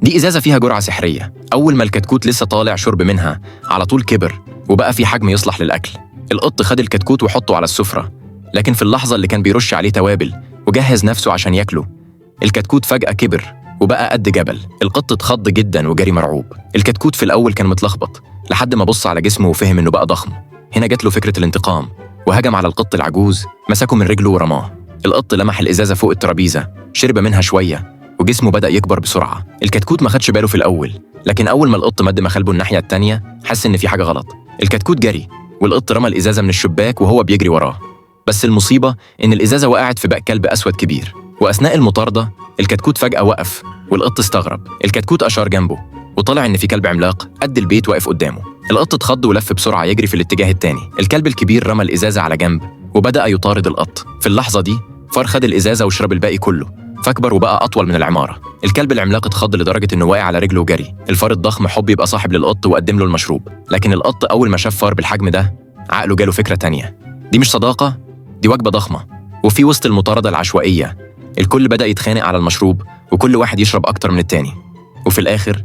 دي إزازة فيها جرعة سحرية. أول ما الكتكوت لسه طالع شرب منها على طول كبر وبقى في حجم يصلح للأكل. القط خد الكتكوت وحطه على السفرة، لكن في اللحظة اللي كان بيرش عليه توابل وجهز نفسه عشان ياكله، الكتكوت فجأة كبر وبقى قد جبل. القط اتخض جدا وجري مرعوب. الكتكوت في الأول كان متلخبط لحد ما بص على جسمه وفهم إنه بقى ضخم. هنا جات له فكرة الانتقام وهجم على القط العجوز، مسكه من رجله ورماه. القط لمح الإزازة فوق الترابيزة، شرب منها شوية وجسمه بدأ يكبر بسرعة. الكتكوت ما خدش باله في الأول، لكن أول ما القط مد مخالبه الناحية التانية حس إن في حاجة غلط. الكتكوت جري والقط رمى الإزازة من الشباك وهو بيجري وراه. بس المصيبة إن الإزازة وقعت في باق كلب أسود كبير. وأثناء المطاردة الكتكوت فجأة وقف والقط استغرب. الكتكوت أشار جنبه وطلع إن في كلب عملاق قد البيت واقف قدامه. القط اتخض ولف بسرعة يجري في الاتجاه التاني. الكلب الكبير رمى الإزازة على جنب وبدأ يطارد القط. في اللحظة دي فار خد الإزازة وشرب الباقي كله، فاكبر وبقى أطول من العمارة. الكلب العملاق اتخض لدرجة إنه واقع على رجله وجري. الفار الضخم حب يبقى صاحب للقط وقدم له المشروب، لكن القط أول ما شاف فار بالحجم ده عقله جاله فكرة تانية. دي مش صداقة، دي وجبة ضخمة. وفي وسط المطاردة العشوائية الكل بدأ يتخانق على المشروب وكل واحد يشرب أكتر من التاني. وفي الآخر